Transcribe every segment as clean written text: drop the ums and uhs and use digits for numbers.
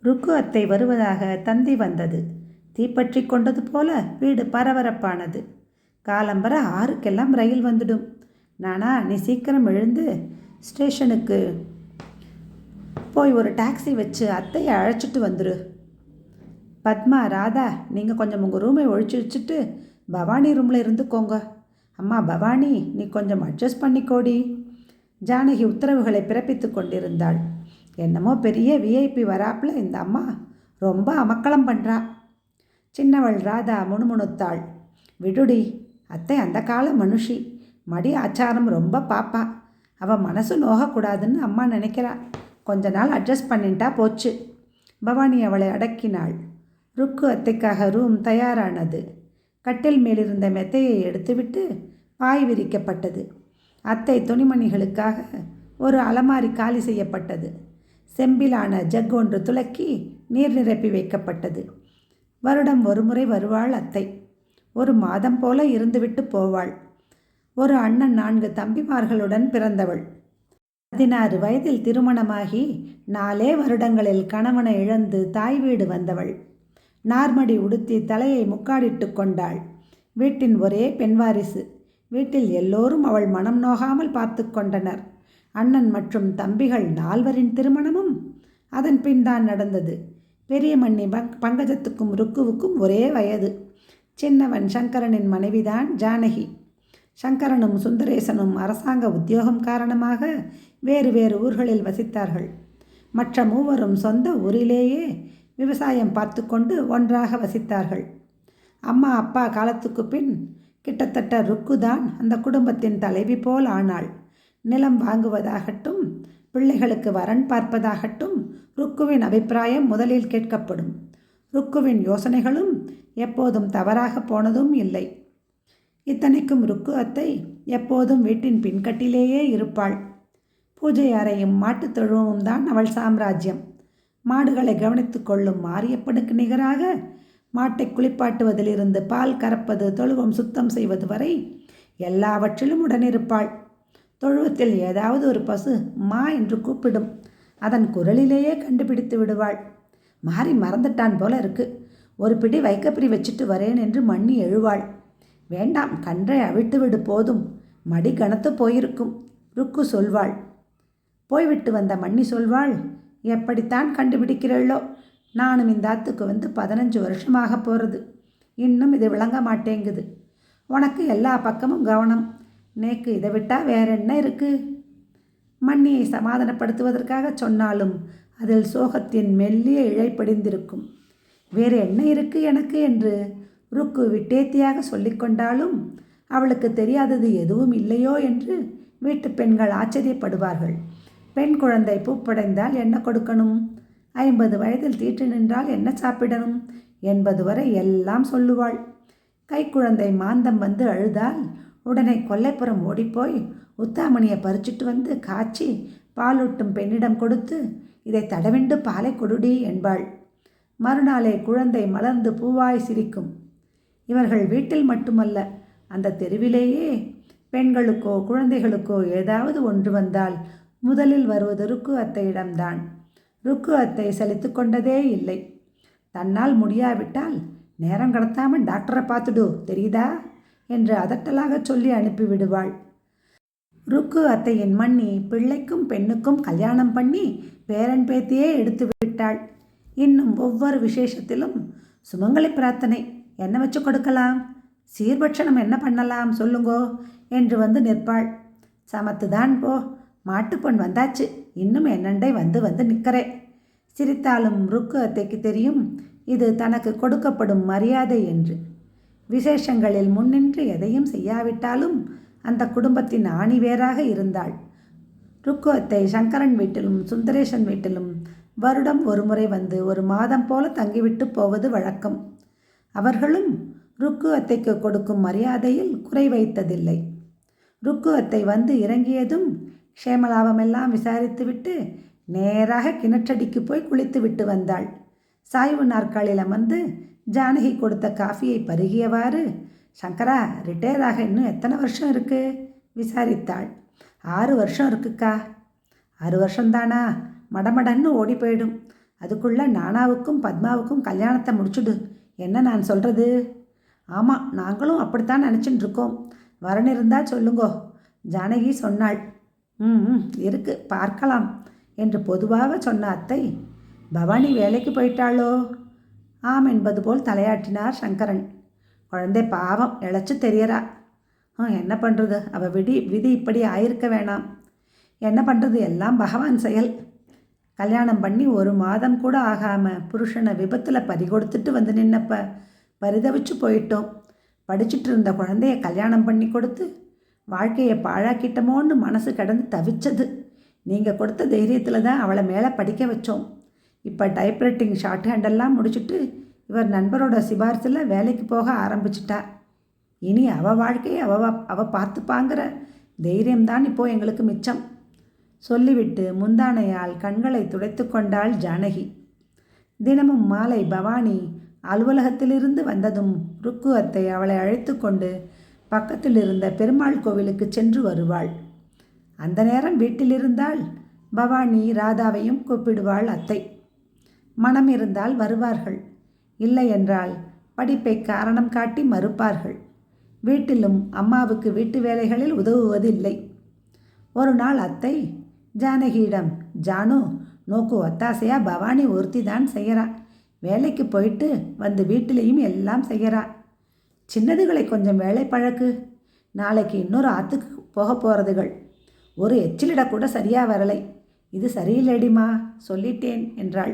ருக்கு அத்தை வருவதாக தந்தி வந்தது. தீப்பற்றி கொண்டது போல வீடு பரபரப்பானது. காலம்பர 6க்கெல்லாம் ரயில் வந்துடும். நானா, நீ சீக்கிரம் எழுந்து ஸ்டேஷனுக்கு போய் ஒரு டாக்ஸி வச்சு அத்தையை அழைச்சிட்டு வந்துரு. பத்மா, ராதா, நீங்கள் கொஞ்சம் உங்கள் ரூமை ஒழிச்சு வச்சுட்டு பவானி ரூமில் இருந்துக்கோங்க. அம்மா பவானி, நீ கொஞ்சம் அட்ஜஸ்ட் பண்ணிக்கோடி. ஜானகி உத்தரவுகளை பிறப்பித்து கொண்டிருந்தாள். என்னமோ பெரிய விஐபி வராப்புல இந்த அம்மா ரொம்ப அமக்களம் பண்ணுறா. சின்னவள் ராதா முணுமுணுத்தாள். விடுடி, அத்தை அந்த கால மனுஷி. மடி ஆச்சாரம் ரொம்ப பாப்பா. அவள் மனசு நோகக்கூடாதுன்னு அம்மா நினைக்கிறா. கொஞ்ச நாள் அட்ஜஸ்ட் பண்ணிட்டா போச்சு. பவானி அவளை அடக்கினாள். ருக்கு அத்தைக்காக ரூம் தயாரானது. கட்டில் மேலிருந்த மெத்தையை எடுத்துவிட்டு பாய் விரிக்கப்பட்டது. அத்தை துணிமணிகளுக்காக ஒரு அலமாரி காலி செய்யப்பட்டது. செம்பிலான ஜக் ஒன்று துலக்கி நீர் நிரப்பி வைக்கப்பட்டது. வருடம் ஒரு முறை வருவாள் அத்தை. ஒரு மாதம் போல இருந்துவிட்டு போவாள். ஒரு அண்ணன் 4 தம்பிமார்களுடன் பிறந்தவள். 16 வயதில் திருமணமாகி 4 வருடங்களில் கணவனை இழந்து தாய் வீடு வந்தவள். நார்மடி உடுத்தி தலையை முக்காடிட்டு கொண்டாள். வீட்டின் ஒரே பெண் வாரிசு. வீட்டில் எல்லோரும் அவள் மனம் நோகாமல் பார்த்து கொண்டனர். அண்ணன் மற்றும் தம்பிகள் 4வரின் திருமணமும் அதன் பின் தான் நடந்தது. பெரிய மண்ணி பங்கஜத்துக்கும் ருக்குவுக்கும் ஒரே வயது. சின்னவன் சங்கரனின் மனைவிதான் ஜானகி. சங்கரனும் சுந்தரேசனும் அரசாங்க உத்தியோகம் காரணமாக வேறு வேறு ஊர்களில் வசித்தார்கள். மற்ற 3வரும் சொந்த ஊரிலேயே விவசாயம் பார்த்து கொண்டு ஒன்றாக வசித்தார்கள். அம்மா அப்பா காலத்துக்கு பின் கிட்டத்தட்ட ருக்கு தான் அந்த குடும்பத்தின் தலைவி போல் ஆனாள். நிலம் வாங்குவதாகட்டும், பிள்ளைகளுக்கு வரன் பார்ப்பதாகட்டும், ருக்குவின் அபிப்பிராயம் முதலில் கேட்கப்படும். ருக்குவின் யோசனைகளும் எப்போதும் தவறாக போனதும் இல்லை. இத்தனைக்கும் ருக்கு அத்தை எப்போதும் வீட்டின் பின்கட்டிலேயே இருப்பாள். பூஜை அறையும் மாட்டுத் தொழுவமும் தான் அவள் சாம்ராஜ்யம். மாடுகளை கவனித்து கொள்ளும் மாரியப்பனுக்கு நிகராக மாட்டை குளிப்பாட்டுவதிலிருந்து பால் கறப்பது, தொழுவம் சுத்தம் செய்வது வரை எல்லாவற்றிலும் உடனிருப்பாள். தொழுவத்தில் ஏதாவது ஒரு பசு மா என்று கூப்பிடும். அதன் குரலிலேயே கண்டுபிடித்து விடுவாள். மாறி மறந்துட்டான் போல இருக்கு, ஒரு பிடி வைக்கப்பிரி வச்சுட்டு வரேன் என்று மண்ணி எழுவாள். வேண்டாம், கன்றை அவிழ்த்து விடு போதும், மடி கனத்து போயிருக்கும் ருக்கு சொல்வாள். போய்விட்டு வந்த மண்ணி சொல்வாள், எப்படித்தான் கண்டுபிடிக்கிறளோ, நானும் இந்த ஆத்துக்கு வந்து 15 வருஷமாக போகிறது, இன்னும் இது விளங்க மாட்டேங்குது. உனக்கு எல்லா பக்கமும் கவனம், நேக்கு இதை விட்டால் வேற என்ன இருக்கு? மண்ணியை சமாதானப்படுத்துவதற்காக சொன்னாலும் அதில் சோகத்தின் மெல்லிய இழை படிந்திருக்கும். வேறு என்ன இருக்கு எனக்கு என்று ருக்கு விட்டேத்தியாக சொல்லிக்கொண்டாலும் அவளுக்கு தெரியாதது எதுவும் இல்லையோ என்று வீட்டு பெண்கள் ஆச்சரியப்படுவார்கள். பெண் குழந்தை பூப்படைந்தால் என்ன கொடுக்கணும், 50 வயதில் தீட்டு நின்றால் என்ன சாப்பிடணும் என்பது வரை எல்லாம் சொல்லுவாள். கைக்குழந்தை மாந்தம் வந்து அழுதால் உடனே கொல்லைப்புறம் ஓடிப்போய் உத்தாமணியை பறிச்சிட்டு வந்து காய்ச்சி பாலூட்டும் பெண்ணிடம் கொடுத்து, இதை தடவிண்டு பாலை கொடுடி என்பாள். மறுநாளே குழந்தை மலர்ந்து பூவாய் சிரிக்கும். இவர்கள் வீட்டில் மட்டுமல்ல, அந்த தெருவிலேயே பெண்களுக்கோ குழந்தைகளுக்கோ ஏதாவது ஒன்று வந்தால் முதலில் வருவது ருக்கு அத்தையிடம்தான். ருக்கு அத்தை சலித்து கொண்டதே இல்லை. தன்னால் முடியாவிட்டால் நேரம் கடத்தாமல் டாக்டரை பார்த்துடு தெரியுதா என்று அதட்டலாக சொல்லி அனுப்பிவிடுவாள். ருக்கு அத்தையின் மண்ணி பிள்ளைக்கும் பெண்ணுக்கும் கல்யாணம் பண்ணி பேரன் பேத்தியே எடுத்து விட்டாள். இன்னும் ஒவ்வொரு விசேஷத்திலும் சுமங்கலி பிரார்த்தனை, என்ன வச்சு கொடுக்கலாம், சீர்பட்சணம் என்ன பண்ணலாம் சொல்லுங்கோ என்று வந்து நிற்பாள். சமத்துதான் போ, மாட்டுப்பொன் வந்தாச்சு, இன்னும் என்னண்டை வந்து வந்து நிற்கிறே. சிரித்தாலும் ருக்கு அத்தைக்கு தெரியும் இது தனக்கு கொடுக்கப்படும் மரியாதை என்று. விசேஷங்களில் முன்னின்று எதையும் செய்யாவிட்டாலும் அந்த குடும்பத்தின் ஆணிவேராக இருந்தாள். ருக்கு அத்தை சங்கரன் வீட்டிலும் சுந்தரேசன் வீட்டிலும் வருடம் ஒரு முறை வந்து ஒரு மாதம் போல தங்கிவிட்டு போவது வழக்கம். அவர்களும் ருக்கு அத்தைக்கு கொடுக்கும் மரியாதையில் குறை வைத்ததில்லை. ருக்கு அத்தை வந்து இறங்கியதும் க்ஷேமலாபமெல்லாம் விசாரித்துவிட்டு நேராக கிணற்றடிக்கு போய் குளித்து விட்டு வந்தாள். சாய்வு நாற்காலில் அமர்ந்து ஜானகி கொடுத்த காஃபியை பருகியவாறு, சங்கரா, ரிட்டையர் ஆக இன்னும் எத்தனை வருஷம் இருக்கு விசாரித்தாள். 6 வருஷம் இருக்குக்கா. 6 வருஷம்தானா? மடமடன்னு ஓடி போயிடும். அதுக்குள்ளே நானாவுக்கும் பத்மாவுக்கும் கல்யாணத்தை முடிச்சுடு. என்ன நான் சொல்கிறது? ஆமாம், நாங்களும் அப்படித்தான் நினச்சிட்டு இருக்கோம். வரன் இருந்தால் சொல்லுங்கோ, ஜானகி சொன்னாள். ம் இருக்கு, பார்க்கலாம் என்று பொதுவாக சொன்ன அத்தை, பவானி வேலைக்கு போயிட்டாளோ? ஆம் என்பது போல் தலையாட்டினார் சங்கரன். குழந்தை பாவம், இழைச்சி தெரியறா. என்ன பண்ணுறது, அவள் விதி இப்படி ஆயிருக்க வேணாம். என்ன பண்ணுறது, எல்லாம் பகவான் செயல். கல்யாணம் பண்ணி 1 மாதம் கூட ஆகாமல் புருஷனை விபத்தில் பறிகொடுத்துட்டு வந்து நின்னப்ப பரிதவிச்சு போயிட்டோம். படிச்சுட்டு இருந்த குழந்தைய கல்யாணம் பண்ணி கொடுத்து வாழ்க்கையை பாழாக்கிட்டமோன்னு மனசு கடந்து தவிச்சது. நீங்கள் கொடுத்த தைரியத்தில் தான் அவளை மேலே படிக்க வச்சோம். இப்போ டைப்ரைட்டிங் ஷார்ட் ஹேண்டெல்லாம் முடிச்சுட்டு இவர் நண்பரோட சிபாரிசில் வேலைக்கு போக ஆரம்பிச்சிட்டா. இனி அவள் வாழ்க்கையை அவள் பார்த்துப்பாங்கிற தைரியம்தான் இப்போது எங்களுக்கு மிச்சம். சொல்லிவிட்டு முந்தானையால் கண்களை துடைத்து கொண்டாள் ஜானகி. தினமும் மாலை பவானி அலுவலகத்திலிருந்து வந்ததும் ருக்கு அத்தை அவளை அழைத்து கொண்டு பக்கத்தில் இருந்த பெருமாள் கோவிலுக்கு சென்று வருவாள். அந்த நேரம் வீட்டிலிருந்தால் பவானி ராதாவையும் கூப்பிடுவாள் அத்தை. மனம் இருந்தால் வருவார்கள், இல்லை என்றால் படிப்பை காரணம் காட்டி மறுப்பார்கள். வீட்டிலும் அம்மாவுக்கு வீட்டு வேலைகளில் உதவுவதில்லை. ஒரு நாள் அத்தை ஜானகியிடம், ஜானு நோக்கு ஒத்தாசையா பவானி ஒருத்தி தான் செய்கிறா. வேலைக்கு போயிட்டு வந்து வீட்டிலையும் எல்லாம் செய்கிறா. சின்னதுகளை கொஞ்சம் வேலை பழக்கு. நாளைக்கு இன்னொரு ஆற்றுக்கு போக போகிறதுகள். ஒரு எச்சிலிடக்கூட சரியாக வரலை. இது சரியில்லைடிமா, சொல்லிட்டேன் என்றாள்.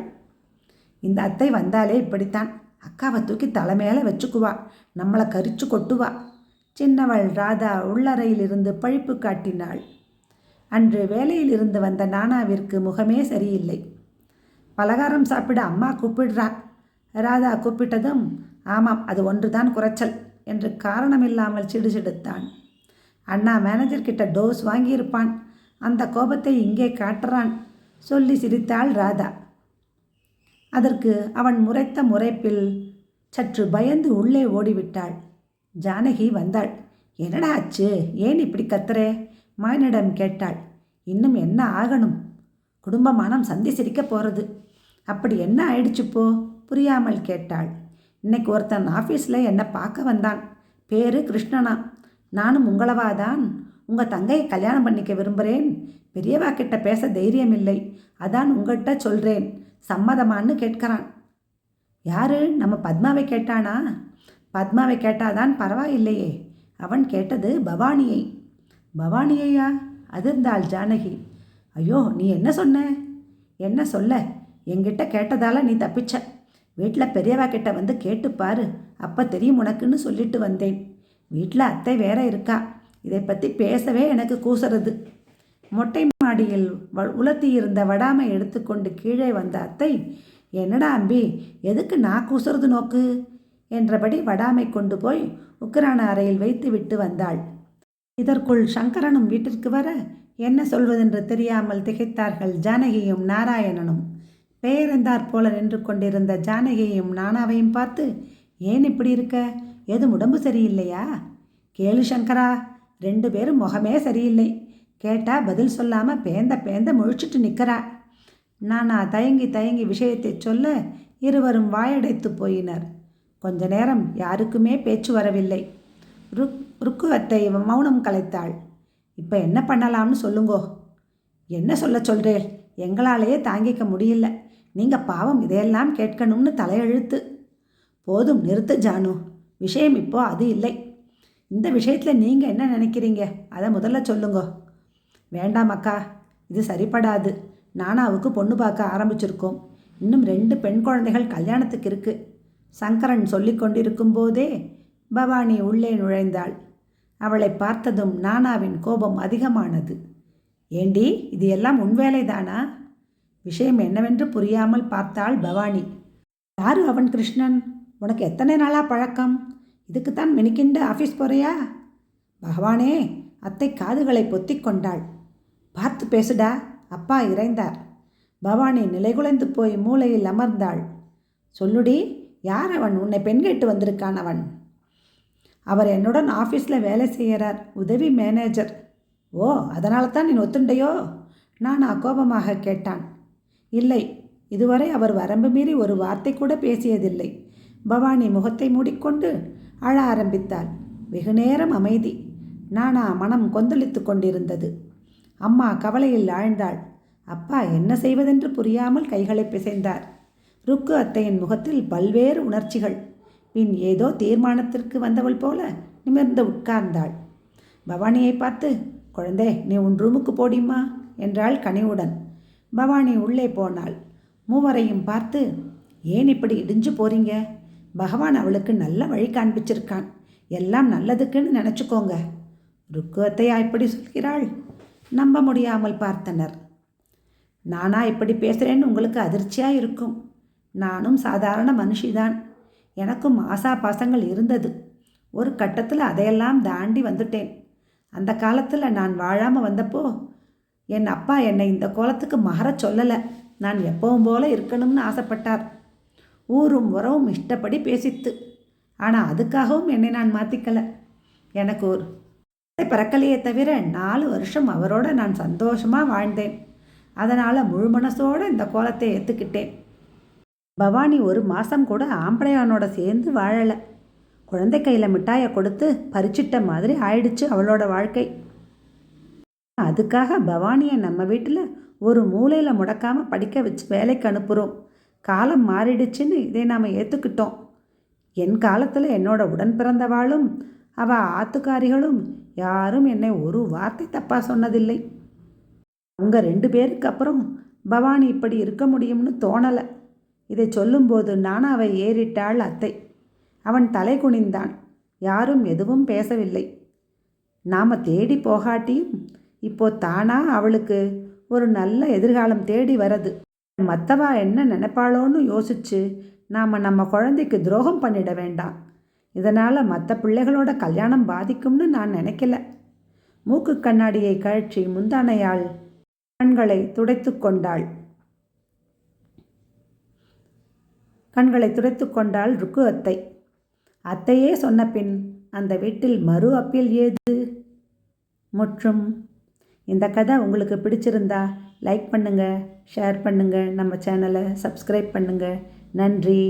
இந்த அத்தை வந்தாலே இப்படித்தான். அக்காவை தூக்கி தலை மேலே வச்சுக்குவா, நம்மளை கரிச்சு கொட்டுவா. சின்னவள் ராதா உள்ளறையிலிருந்து பழிப்பு காட்டினாள். அன்று வேலையில் இருந்து வந்த நானாவிற்கு முகமே சரியில்லை. பலகாரம் சாப்பிட அம்மா கூப்பிடுறா. ராதா கூப்பிட்டதும், ஆமாம் அது ஒன்றுதான் குறைச்சல் என்று காரணமில்லாமல் சிடுசிடுத்தான். அண்ணா மேனேஜர்கிட்ட டோஸ் வாங்கியிருப்பான், அந்த கோபத்தை இங்கே காட்டுறான் சொல்லி சிரித்தாள் ராதா. அதற்கு அவன் முறைத்த முறைப்பில் சற்று பயந்து உள்ளே ஓடிவிட்டாள். ஜானகி வந்தாள். என்னடா ஆச்சு, ஏன் இப்படி கத்துறே? மாயனிடம் கேட்டாள். இன்னும் என்ன ஆகணும்? குடும்பமானம் சந்தி சிரிக்க போகிறது. அப்படி என்ன ஆயிடுச்சுப்போ? புரியாமல் கேட்டாள். இன்னைக்கு ஒருத்தன் ஆஃபீஸில் என்னை பார்க்க வந்தான். பேரு கிருஷ்ணனா. நானும் உங்களவாதான். உங்கள் தங்கையை கல்யாணம் பண்ணிக்க விரும்புகிறேன். பெரியவா கிட்ட பேச தைரியம் இல்லை, அதான் உங்கள்கிட்ட சொல்கிறேன், சம்மதமான்னு கேட்குறான். யாரு? நம்ம பத்மாவை கேட்டானா? பத்மாவை கேட்டாதான் பரவாயில்லையே. அவன் கேட்டது பவானியை. பவானியையா? அதிர்ந்தாள் ஜானகி. ஐயோ, நீ என்ன சொன்ன? என்ன சொல்ல? என்கிட்ட கேட்டதால் நீ தப்பிச்ச. வீட்டில் பெரியவா கிட்ட வந்து கேட்டுப்பாரு, அப்போ தெரியும் உனக்குன்னு சொல்லிட்டு வந்தேன். வீட்டில் அத்தை வேற இருக்கா, இதை பற்றி பேசவே எனக்கு கூசுறது. மொட்டை மாடியில் உலர்த்தி இருந்த வடாமை எடுத்துக்கொண்டு கீழே வந்த அத்தை, என்னடா அம்பி, எதுக்கு நான் கூசுறது நோக்கு என்றபடி வடாமை கொண்டு போய் உக்கிரான அறையில் வைத்து விட்டு வந்தாள். இதற்குள் சங்கரனும் வீட்டிற்கு வர என்ன சொல்வதென்று தெரியாமல் திகைத்தார்கள் ஜானகியும் நாராயணனும். பெயர்ந்தாற் போல நின்று கொண்டிருந்த ஜானகியையும் நானாவையும் பார்த்து, ஏன் இப்படி இருக்க? எதுவும் உடம்பு சரியில்லையா? கேளு சங்கரா, 2 பேரும் முகமே சரியில்லை. கேட்டா பதில் சொல்லாமல் பேந்த முழிச்சிட்டு நிற்கிறா. நானா தயங்கி விஷயத்தை சொல்ல இருவரும் வாயடைத்து போயினர். கொஞ்ச நேரம் யாருக்குமே பேச்சு வரவில்லை. ருக்கு அத்தை மௌனம் கலைத்தாள். இப்போ என்ன பண்ணலாம்னு சொல்லுங்கோ. என்ன சொல்ல சொல்கிறேன்? எங்களாலேயே தாங்கிக்க முடியல. நீங்கள் பாவம் இதையெல்லாம் கேட்கணும்னு தலையெழுத்து. போதும், நிறுத்து ஜானு. விஷயம் இப்போ அது இல்லை. இந்த விஷயத்தில் நீங்கள் என்ன நினைக்கிறீங்க, அதை முதல்ல சொல்லுங்கோ. வேண்டாம் அக்கா, இது சரிப்படாது. நானாவுக்கு பொண்ணு பார்க்க ஆரம்பிச்சிருக்கோம். இன்னும் 2 பெண் குழந்தைகள் கல்யாணத்துக்கு இருக்குது. சங்கரன் சொல்லி கொண்டிருக்கும் போதே பவானி உள்ளே நுழைந்தாள். அவளை பார்த்ததும் நானாவின் கோபம் அதிகமானது. ஏண்டி, இது எல்லாம் உன் வேலைதானா? விஷயம் என்னவென்று புரியாமல் பார்த்தாள் பவானி. யாரு அவன் கிருஷ்ணன்? உனக்கு எத்தனை நாளாக பழக்கம்? இதுக்குத்தான் மெனிக்கிண்டு ஆஃபீஸ் போறியா? பகவானே! அத்தை காதுகளை பொத்தி கொண்டாள். பார்த்து பேசுடா, அப்பா இறைந்தார். பவானி நிலைகுலைந்து போய் மூலையில் அமர்ந்தாள். சொல்லுடி, யார் அவன்? உன்னை பெண் கேட்டு வந்திருக்கான் அவன். அவர் என்னுடன் ஆஃபீஸில் வேலை செய்கிறார், உதவி மேனேஜர். ஓ, அதனால தான் நீ ஒத்துண்டையோ? நான் கோபமாக கேட்டான். இல்லை, இதுவரை அவர் வரம்பு மீறி ஒரு வார்த்தை கூட பேசியதில்லை. பவானி முகத்தை மூடிக்கொண்டு அழ ஆரம்பித்தாள். வெகுநேரம் அமைதி. நானா மனம் கொந்தளித்து கொண்டிருந்தது. அம்மா கவலையில் ஆழ்ந்தாள். அப்பா என்ன செய்வதென்று புரியாமல் கைகளை பிசைந்தார். ருக்கு அத்தையின் முகத்தில் பல்வேறு உணர்ச்சிகள். பின் ஏதோ தீர்மானத்திற்கு வந்தவள் போல நிமிர்ந்து உட்கார்ந்தாள். பவானியை பார்த்து, குழந்தை, நீ உன் ரூமுக்கு போடிம்மா என்றாள் கனிவுடன். பவானி உள்ளே போனாள். மூவரையும் பார்த்து, ஏன் இப்படி இடிஞ்சு போறீங்க? பகவான் அவளுக்கு நல்ல வழி காண்பிச்சிருக்கான். எல்லாம் நல்லதுக்குன்னு நினச்சிக்கோங்க. ருக்கு அத்தையா இப்படி சொல்கிறாள்? நம்ப முடியாமல் பார்த்தனர். நானா இப்படி பேசுகிறேன்னு உங்களுக்கு அதிர்ச்சியாக இருக்கும். நானும் சாதாரண மனுஷிதான். எனக்கும் ஆசா பாசங்கள் இருந்தது. ஒரு கட்டத்தில் அதையெல்லாம் தாண்டி வந்துட்டேன். அந்த காலத்தில் நான் வாழாமல் வந்தப்போ என் அப்பா என்னை இந்த கோலத்துக்கு மாற சொல்லலை. நான் எப்பவும் போல இருக்கணும்னு ஆசைப்பட்டார். ஊரும் உறவும் இஷ்டப்படி பேசித்து. ஆனால் அதுக்காகவும் என்னை நான் மாற்றிக்கலை. எனக்கு ஒரு பிறக்கலையே தவிர 4 வருஷம் அவரோட நான் சந்தோஷமாக வாழ்ந்தேன். அதனால் முழு மனசோடு இந்த கோலத்தை ஏற்றுக்கிட்டேன். பவானி 1 மாதம் கூட ஆம்படையானோட சேர்ந்து வாழலை. குழந்தை கையில் மிட்டாயை கொடுத்து பறிச்சிட்ட மாதிரி ஆயிடுச்சு அவளோட வாழ்க்கை. அதுக்காக பவானியை நம்ம வீட்டில் ஒரு மூலையில் முடக்காமல் படிக்க வச்சு வேலைக்கு அனுப்புகிறோம். காலம் மாறிடுச்சுன்னு இதை நாம் ஏற்றுக்கிட்டோம். என் காலத்தில் என்னோட உடன் பிறந்தவாளும் அவள் ஆத்துக்காரிகளும் யாரும் என்னை ஒரு வார்த்தை தப்பாக சொன்னதில்லை. அவங்க 2 பேருக்கு அப்புறம் பவானி இப்படி இருக்க முடியும்னு தோணலை. இதை சொல்லும்போது நானாவை ஏறிட்டாள் அத்தை. அவன் தலை குனிந்தான். யாரும் எதுவும் பேசவில்லை. நாம் தேடி போகாட்டியும் இப்போ தானா அவளுக்கு ஒரு நல்ல எதிர்காலம் தேடி வரது. மற்றவா என்ன நினைப்பாளோன்னு யோசிச்சு நாம் நம்ம குழந்தைக்கு துரோகம் பண்ணிட வேண்டாம். இதனால் மற்ற பிள்ளைகளோட கல்யாணம் பாதிக்கும்னு நான் நினைக்கல. மூக்கு கண்ணாடியை கழற்றி முந்தானையால் கண்களை துடைத்து கொண்டாள் ருக்கு அத்தை. அத்தையே சொன்ன பின் அந்த வீட்டில் மறு அப்பீல் ஏது? முற்றும். இந்த கதை உங்களுக்கு பிடிச்சிருந்தா லைக் பண்ணுங்கள், ஷேர் பண்ணுங்கள், நம்ம சேனலை சப்ஸ்கிரைப் பண்ணுங்கள். நன்றி.